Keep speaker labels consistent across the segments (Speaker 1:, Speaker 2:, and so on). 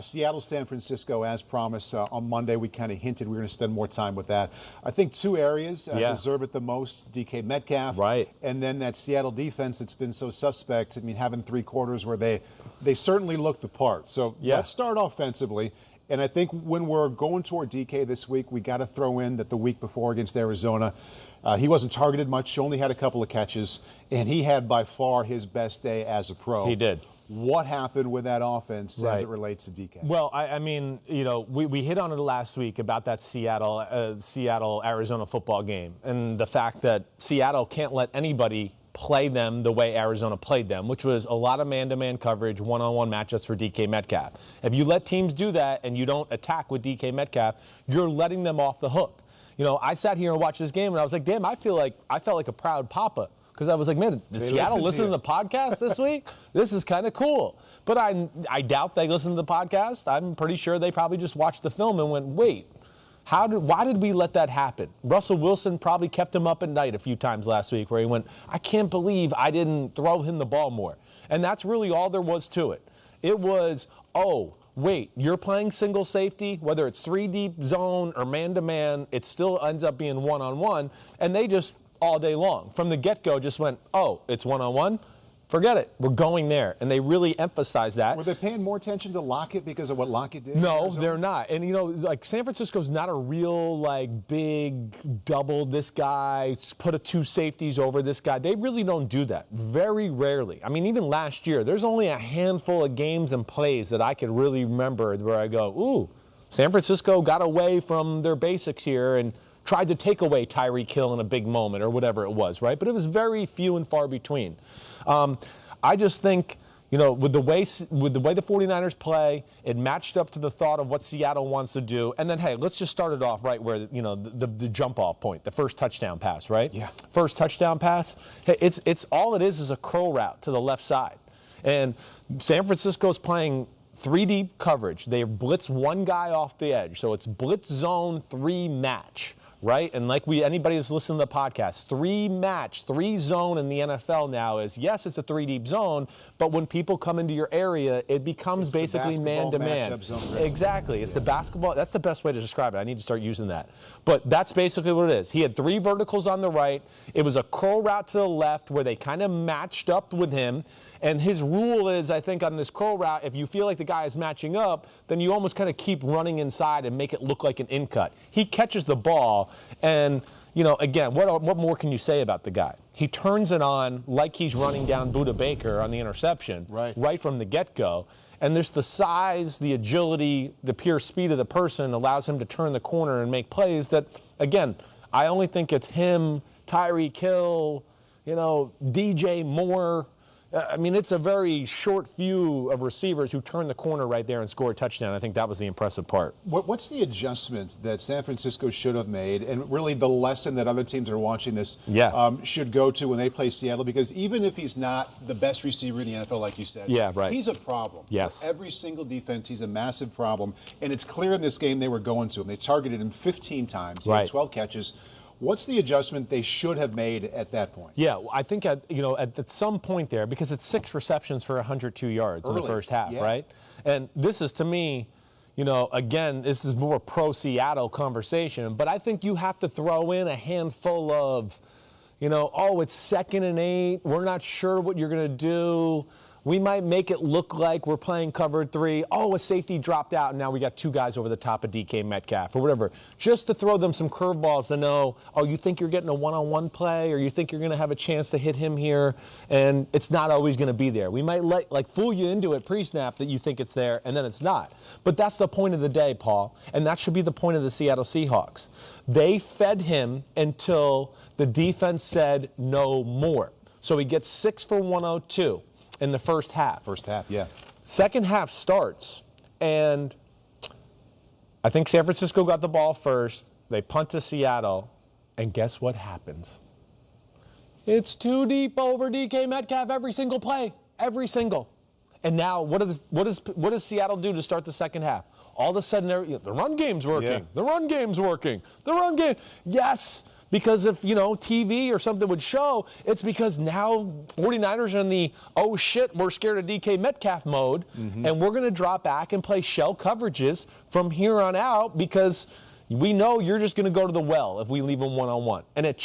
Speaker 1: Seattle, San Francisco, as promised on Monday, we kind of hinted we're going to spend more time with that. I think two areas deserve it the most, DK Metcalf.
Speaker 2: Right.
Speaker 1: And then that Seattle defense that's been so suspect. I mean, having three quarters where they certainly look the part. So let's start offensively. And I think when we're going toward DK this week, we got to throw in that the week before against Arizona, he wasn't targeted much, only had a couple of catches, and he had by far his best day as a pro.
Speaker 2: He did.
Speaker 1: What happened with that offense as it relates to DK?
Speaker 2: Well, I mean, you know, we hit on it last week about that Seattle-Arizona football game and the fact that Seattle can't let anybody play them the way Arizona played them, which was a lot of man-to-man coverage, one-on-one matchups for DK Metcalf. If you let teams do that and you don't attack with DK Metcalf, you're letting them off the hook. You know, I sat here and watched this game and I was like, damn, I felt like a proud papa. Because I was like, man, did Seattle listen to the podcast this week? This is kind of cool. But I doubt they listened to the podcast. I'm pretty sure they probably just watched the film and went, wait, why did we let that happen? Russell Wilson probably kept him up at night a few times last week where he went, I can't believe I didn't throw him the ball more. And that's really all there was to it. It was, oh, wait, you're playing single safety, whether it's 3-deep zone or man-to-man, it still ends up being one-on-one. And they just all day long, from the get-go, just went, oh, it's one-on-one? Forget it. We're going there. And they really emphasized that.
Speaker 1: Were they paying more attention to Lockett because of what Lockett did?
Speaker 2: No, they're not. And, you know, like San Francisco's not a real, like, big double this guy, put two safeties over this guy. They really don't do that. Very rarely. I mean, even last year, there's only a handful of games and plays that I could really remember where I go, ooh, San Francisco got away from their basics here and tried to take away Tyreek Hill in a big moment or whatever it was, right? But it was very few and far between. I just think, you know, with the way the 49ers play, it matched up to the thought of what Seattle wants to do. And then, hey, let's just start it off right where, you know, the jump-off point, the first touchdown pass, right?
Speaker 1: Yeah.
Speaker 2: First touchdown pass. Hey, it's all it is a curl route to the left side. And San Francisco's playing 3-deep coverage. They blitz one guy off the edge. So it's blitz zone 3 match. Right? And like anybody who's listening to the podcast, 3 zone in the NFL now is, yes, it's a 3-deep zone, but when people come into your area, it becomes basically man-to-man. Exactly. It's the basketball. That's the best way to describe it. I need to start using that. But that's basically what it is. He had 3 verticals on the right. It was a curl route to the left where they kind of matched up with him. And his rule is, I think, on this curl route, if you feel like the guy is matching up, then you almost kind of keep running inside and make it look like an in-cut. He catches the ball, and, you know, again, what more can you say about the guy? He turns it on like he's running down Budda Baker on the interception right from the get-go. And there's the size, the agility, the pure speed of the person allows him to turn the corner and make plays that, again, I only think it's him, Tyreek Hill, you know, DJ Moore. I mean, it's a very short few of receivers who turn the corner right there and score a touchdown. I think that was the impressive part.
Speaker 1: What's the adjustment that San Francisco should have made, and really the lesson that other teams that are watching this should go to when they play Seattle? Because even if he's not the best receiver in the NFL, like you said, he's a problem.
Speaker 2: Yes.
Speaker 1: For every single defense, he's a massive problem. And it's clear in this game they were going to him. They targeted him 15 times. He had 12 catches. What's the adjustment they should have made at that point?
Speaker 2: Yeah, I think at some point there, because it's 6 receptions for 102 yards in the first half, right? And this is, to me, you know, again, this is more pro-Seattle conversation, but I think you have to throw in a handful of, you know, oh, it's 2nd and 8, we're not sure what you're going to do. We might make it look like we're playing cover 3. Oh, a safety dropped out, and now we got 2 guys over the top of DK Metcalf or whatever. Just to throw them some curveballs to know, oh, you think you're getting a one-on-one play, or you think you're going to have a chance to hit him here, and it's not always going to be there. We might like fool you into it pre-snap that you think it's there, and then it's not. But that's the point of the day, Paul, and that should be the point of the Seattle Seahawks. They fed him until the defense said no more. So he gets 6 for 102. In the first half. Second half starts, and I think San Francisco got the ball first. They punt to Seattle, and guess what happens? It's too deep over DK Metcalf every single play. Every single. And now what does Seattle do to start the second half? All of a sudden, the run game's working. The run game's working. The run game. Yes, because if, TV or something would show, it's because now 49ers are in the, oh shit, we're scared of DK Metcalf mode, and we're going to drop back and play shell coverages from here on out because we know you're just going to go to the well if we leave them one-on-one. And it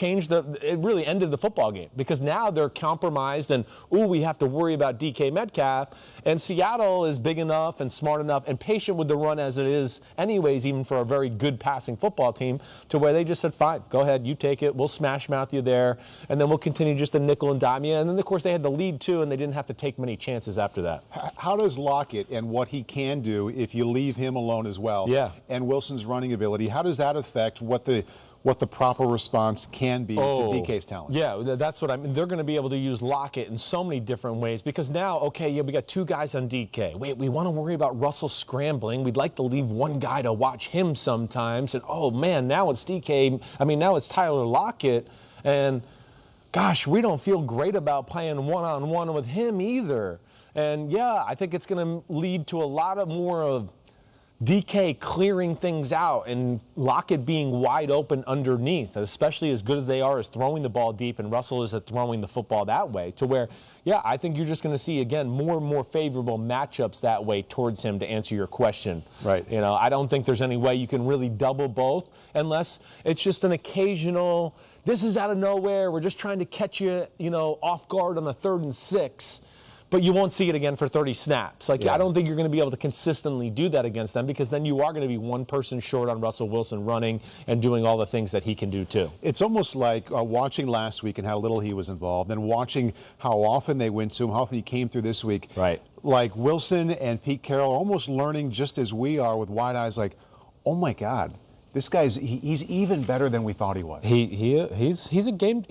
Speaker 2: really ended the football game because now they're compromised and, we have to worry about DK Metcalf. And Seattle is big enough and smart enough and patient with the run as it is anyways, even for a very good passing football team, to where they just said, fine, go ahead, you take it. We'll smash mouth you there. And then we'll continue just to nickel and dime you. And then, of course, they had the lead, too, and they didn't have to take many chances after that.
Speaker 1: How does Lockett and what he can do if you leave him alone as well, and Wilson's running ability, how does that affect what the proper response can be to DK's talent?
Speaker 2: Yeah, that's what I mean. They're going to be able to use Lockett in so many different ways because now, we got 2 guys on DK. Wait, we want to worry about Russell scrambling. We'd like to leave 1 guy to watch him sometimes. And, now it's DK. Now it's Tyler Lockett. And, gosh, we don't feel great about playing one-on-one with him either. And, I think it's going to lead to a lot of more of DK clearing things out and Lockett being wide open underneath, especially as good as they are as throwing the ball deep, and Russell is at throwing the football that way, to where, I think you're just going to see, again, more and more favorable matchups that way towards him, to answer your question.
Speaker 1: Right.
Speaker 2: I don't think there's any way you can really double both unless it's just an occasional, this is out of nowhere, we're just trying to catch you, off guard on a 3rd and 6. But you won't see it again for 30 snaps. I don't think you're going to be able to consistently do that against them because then you are going to be one person short on Russell Wilson running and doing all the things that he can do too.
Speaker 1: It's almost like watching last week and how little he was involved, and watching how often they went to him, how often he came through this week.
Speaker 2: Right.
Speaker 1: Like Wilson and Pete Carroll almost learning just as we are with wide eyes, like, oh my God, this guy's he's even better than we thought he was.
Speaker 2: He's a game.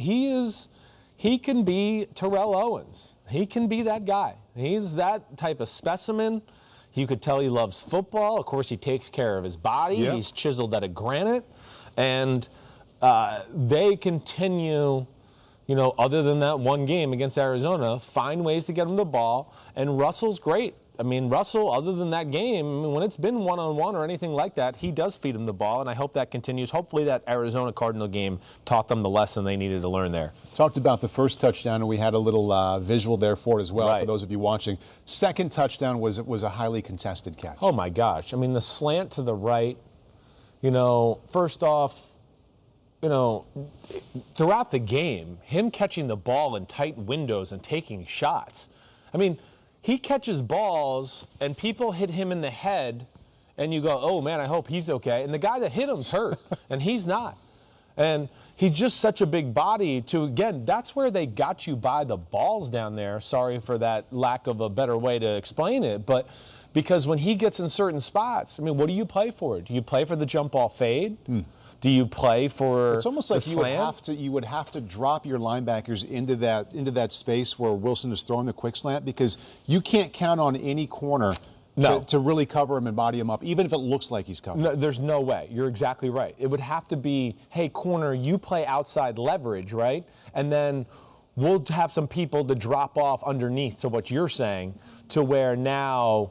Speaker 2: He can be Terrell Owens. He can be that guy. He's that type of specimen. You could tell he loves football. Of course, he takes care of his body. Yep. He's chiseled out of granite. And they continue, other than that one game against Arizona, find ways to get him the ball. And Russell's great. Russell, other than that game, when it's been one-on-one or anything like that, he does feed him the ball, and I hope that continues. Hopefully that Arizona Cardinal game taught them the lesson they needed to learn there.
Speaker 1: Talked about the first touchdown, and we had a little visual there for it as well, for those of you watching. Second touchdown was a highly contested catch.
Speaker 2: Oh, my gosh. The slant to the right, first off, throughout the game, him catching the ball in tight windows and taking shots. He catches balls, and people hit him in the head, and you go, oh, man, I hope he's okay. And the guy that hit him's hurt, and he's not. And he's just such a big body to, again, that's where they got you by the balls down there. Sorry for that lack of a better way to explain it. But because when he gets in certain spots, what do you play for? Do you play for the jump ball fade? Do you play for
Speaker 1: It's almost like you would have to drop your linebackers into that space where Wilson is throwing the quick slant, because you can't count on any corner to really cover him and body him up, even if it looks like he's covered.
Speaker 2: No, there's no way. You're exactly right. It would have to be, hey, corner, you play outside leverage, right? And then we'll have some people to drop off underneath to what you're saying, to where now,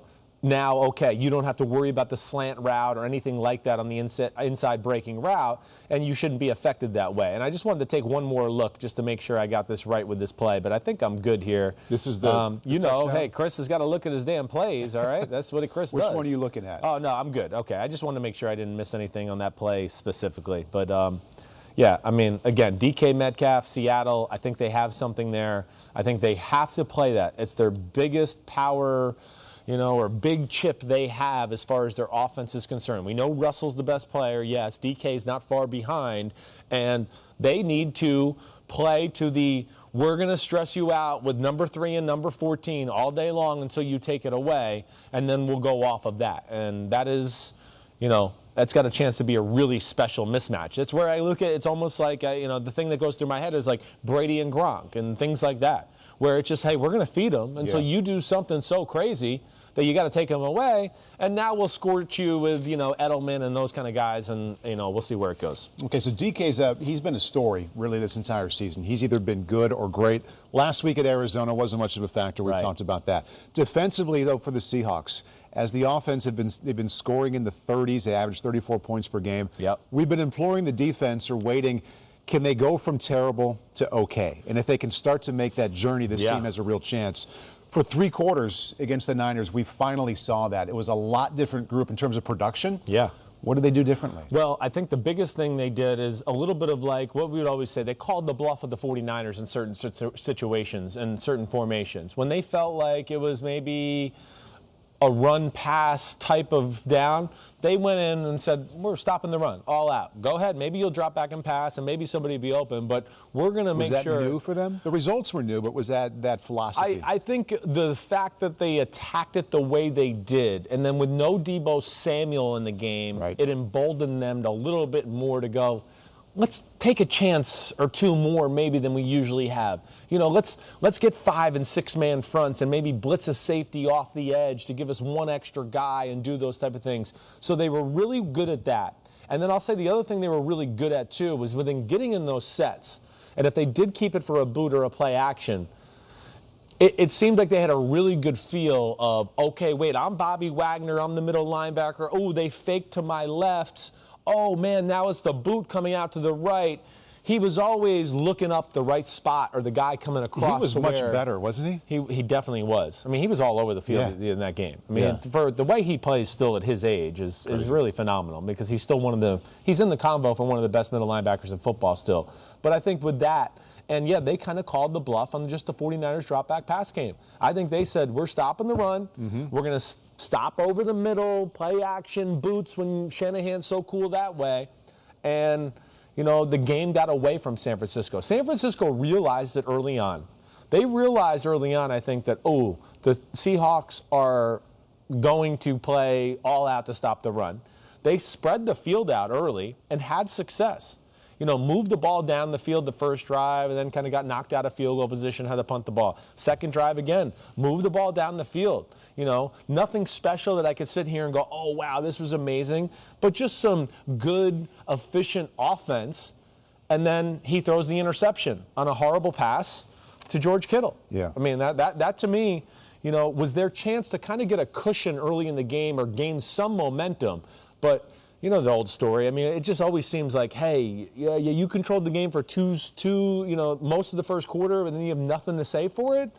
Speaker 2: okay, you don't have to worry about the slant route or anything like that on the inside breaking route, and you shouldn't be affected that way. And I just wanted to take one more look just to make sure I got this right with this play, but I think I'm good here.
Speaker 1: This is the
Speaker 2: hey, Chris has got to look at his damn plays, all right? That's what Chris does.
Speaker 1: Which one are you looking at?
Speaker 2: Oh, no, I'm good. Okay, I just wanted to make sure I didn't miss anything on that play specifically. But, again, DK Metcalf, Seattle, I think they have something there. I think they have to play that. It's their biggest power, or big chip they have as far as their offense is concerned. We know Russell's the best player. Yes, DK's not far behind. And they need to play to the, we're going to stress you out with number 3 and number 14 all day long until you take it away, and then we'll go off of that. And that is, that's got a chance to be a really special mismatch. That's where I look at it. It's almost like, the thing that goes through my head is like Brady and Gronk and things like that, where it's just, hey, we're going to feed them until you do something so crazy that you got to take them away, and now we'll scorch you with, Edelman and those kind of guys, and, we'll see where it goes.
Speaker 1: Okay, so DK's he's been a story, really, this entire season. He's either been good or great. Last week at Arizona wasn't much of a factor. We talked about that. Defensively, though, for the Seahawks, as the offense they've been scoring in the 30s, they average 34 points per game.
Speaker 2: Yep.
Speaker 1: We've been imploring the defense or waiting can they go from terrible to okay? And if they can start to make that journey, this team has a real chance. For 3 quarters against the Niners, we finally saw that. It was a lot different group in terms of production.
Speaker 2: Yeah.
Speaker 1: What did they do differently?
Speaker 2: Well, I think the biggest thing they did is a little bit of like what we would always say. They called the bluff of the 49ers in certain situations and certain formations. When they felt like it was maybe a run-pass type of down, they went in and said, we're stopping the run, all out. Go ahead. Maybe you'll drop back and pass, and maybe somebody will be open, but we're going to make sure.
Speaker 1: Was that new for them? The results were new, but was that philosophy?
Speaker 2: I think the fact that they attacked it the way they did, and then with no Deebo Samuel in the game, it emboldened them a little bit more to go, let's take a chance or 2 more maybe than we usually have. You know, let's get 5 and 6 man fronts and maybe blitz a safety off the edge to give us 1 extra guy and do those type of things. So they were really good at that. And then I'll say the other thing they were really good at too was within getting in those sets. And if they did keep it for a boot or a play action, it seemed like they had a really good feel of, okay, wait, I'm Bobby Wagner, I'm the middle linebacker. Oh, they faked to my left. Oh, man, now it's the boot coming out to the right. He was always looking up the right spot or the guy coming across.
Speaker 1: He was much better, wasn't he?
Speaker 2: He definitely was. I mean, he was all over the field in that game. I mean, for the way he plays still at his age is really phenomenal because he's still he's in the combo for one of the best middle linebackers in football still. But I think with that, and yeah, they kind of called the bluff on just the 49ers drop back pass game. I think they said, we're stopping the run. We're going to stop over the middle, play action, boots when Shanahan's so cool that way. And, you know, the game got away from San Francisco. San Francisco realized it early on. They realized early on, I think, that, oh, the Seahawks are going to play all out to stop the run. They spread the field out early and had success. You know, moved the ball down the field the first drive and then kind of got knocked out of field goal position, had to punt the ball. Second drive again, moved the ball down the field. You know, nothing special that I could sit here and go, oh, wow, this was amazing, but just some good, efficient offense. And then he throws the interception on a horrible pass to George Kittle.
Speaker 1: Yeah.
Speaker 2: I mean, that to me, you know, was their chance to kind of get a cushion early in the game or gain some momentum. But you know the old story. I mean, it just always seems like, hey, you controlled the game for most of the first quarter, and then you have nothing to say for it.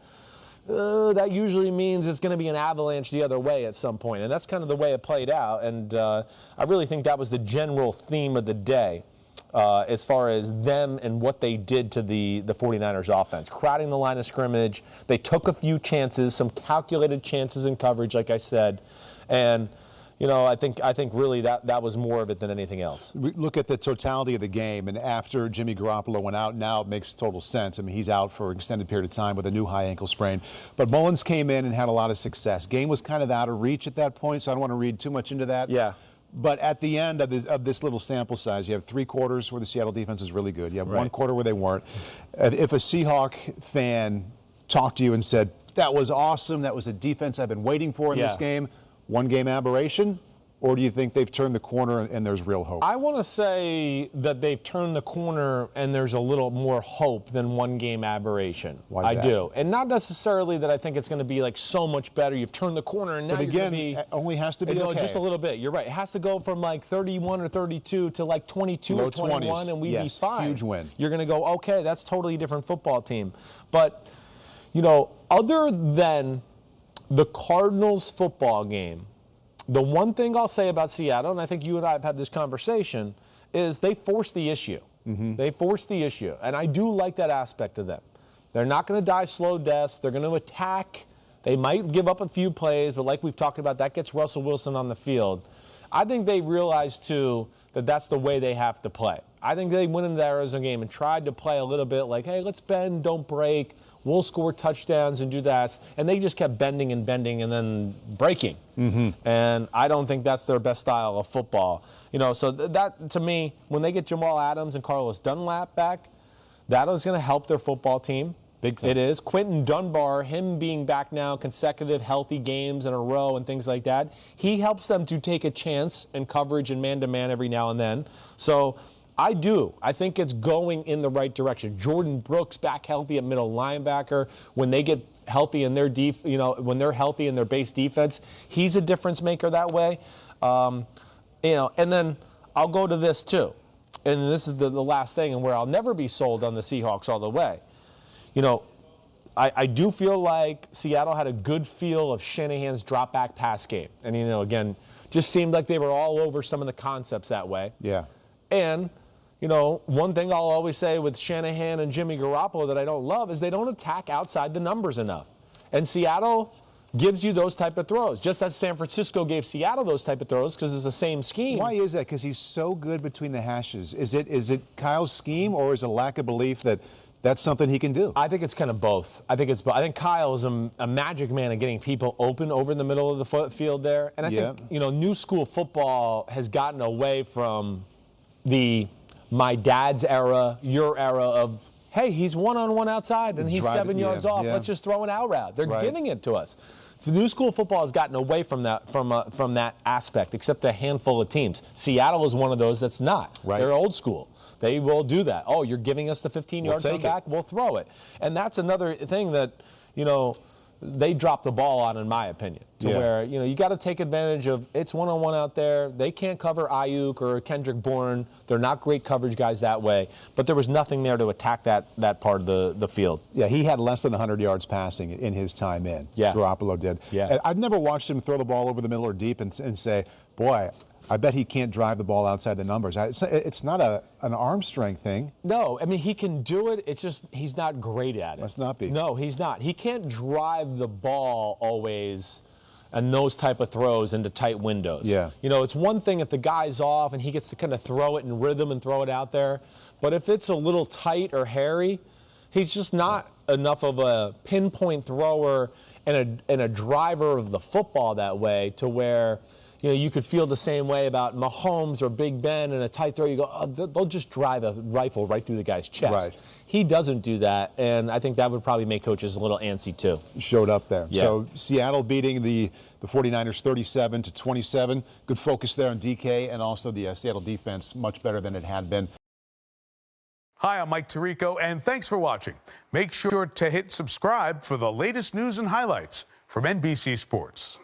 Speaker 2: That usually means it's going to be an avalanche the other way at some point, and that's kind of the way it played out. And I really think that was the general theme of the day as far as them and what they did to the 49ers offense. Crowding the line of scrimmage. They took a few chances, some calculated chances in coverage, like I said, and you know, I think really that was more of it than anything else.
Speaker 1: We look at the totality of the game, and after Jimmy Garoppolo went out, now it makes total sense. I mean, he's out for an extended period of time with a new high ankle sprain. But Mullins came in and had a lot of success. Game was kind of out of reach at that point, so I don't want to read too much into that.
Speaker 2: Yeah.
Speaker 1: But at the end of this little sample size, you have 3 quarters where the Seattle defense is really good. You have 1 quarter where they weren't. And if a Seahawk fan talked to you and said, that was awesome, that was the defense I've been waiting for in this game, 1 game aberration, or do you think they've turned the corner and there's real hope?
Speaker 2: I want to say that they've turned the corner and there's a little more hope than 1 game aberration.
Speaker 1: Why is that?
Speaker 2: I do. And not necessarily that I think it's going to be like so much better. You've turned the corner and now you're going to be...
Speaker 1: it only has to be okay.
Speaker 2: Just a little bit. You're right. It has to go from like 31 or 32 to like 22 or 21 and we'd be fine.
Speaker 1: Huge win.
Speaker 2: You're going to go, okay, that's totally different football team. But, you know, other than the Cardinals football game, the one thing I'll say about Seattle, and I think you and I have had this conversation, is they forced the issue. They forced the issue. And I do like that aspect of them. They're not going to die slow deaths. They're going to attack. They might give up a few plays, but like we've talked about, that gets Russell Wilson on the field. I think they realized, too, that that's the way they have to play. I think they went into the Arizona game and tried to play a little bit like, hey, let's bend, don't break. We'll score touchdowns and do that. And they just kept bending and then breaking. And I don't think that's their best style of football. You know, so that, to me, when they get Jamal Adams and Carlos Dunlap back, that is going to help their football team. Big time. It is. Quentin Dunbar, him being back now, consecutive healthy games in a row and things like that, he helps them to take a chance in coverage and man-to-man every now and then. So I do. I think it's going in the right direction. Jordan Brooks back healthy at middle linebacker. When they get healthy in their when they're healthy in their base defense, he's a difference maker that way. And then I'll go to this too. and this is the last thing, and where I'll never be sold on the Seahawks all the way. You know, I do feel like Seattle had a good feel of Shanahan's drop back pass game. And, you know, again, just seemed like they were all over some of the concepts that way.
Speaker 1: Yeah.
Speaker 2: And, you know, one thing I'll always say with Shanahan and Jimmy Garoppolo that I don't love is they don't attack outside the numbers enough. And Seattle gives you those type of throws, just as San Francisco gave Seattle those type of throws because it's the same scheme.
Speaker 1: Why is that? Because he's so good between the hashes. Is it Kyle's scheme, or is it a lack of belief that that's something he can do?
Speaker 2: I think it's kind of both. I think Kyle is a magic man at getting people open over in the middle of the field there. And I think, you know, new school football has gotten away from my dad's era, your era of, hey, he's one-on-one outside and he's 7 yards off. Let's just throw an out route. They're giving it to us. The new school football has gotten away from that aspect, except a handful of teams. Seattle is one of those that's not.
Speaker 1: Right.
Speaker 2: They're old school. They will do that. Oh, you're giving us the 15-yard comeback? We'll throw it. And that's another thing that, you know, they dropped the ball on, in my opinion, to where, you know, you got to take advantage of it's one-on-one out there. They can't cover Ayuk or Kendrick Bourne. They're not great coverage guys that way. But there was nothing there to attack that part of the field.
Speaker 1: Yeah, he had less than 100 yards passing in his time in.
Speaker 2: Yeah.
Speaker 1: Garoppolo did.
Speaker 2: Yeah.
Speaker 1: And I've never watched him throw the ball over the middle or deep and say, boy, I bet he can't drive the ball outside the numbers. It's not an arm strength thing.
Speaker 2: No, I mean, he can do it. It's just he's not great at it.
Speaker 1: Must not be.
Speaker 2: No, he's not. He can't drive the ball always and those type of throws into tight windows.
Speaker 1: Yeah.
Speaker 2: You know, it's one thing if the guy's off and he gets to kind of throw it in rhythm and throw it out there. But if it's a little tight or hairy, he's just not enough of a pinpoint thrower and a driver of the football that way to where, you know, you could feel the same way about Mahomes or Big Ben in a tight throw. You go, oh, they'll just drive a rifle right through the guy's chest.
Speaker 1: Right.
Speaker 2: He doesn't do that, and I think that would probably make coaches a little antsy too.
Speaker 1: Showed up there.
Speaker 2: Yeah.
Speaker 1: So Seattle beating the 49ers 37-27. Good focus there on DK, and also the Seattle defense much better than it had been.
Speaker 3: Hi, I'm Mike Tirico, and thanks for watching. Make sure to hit subscribe for the latest news and highlights from NBC Sports.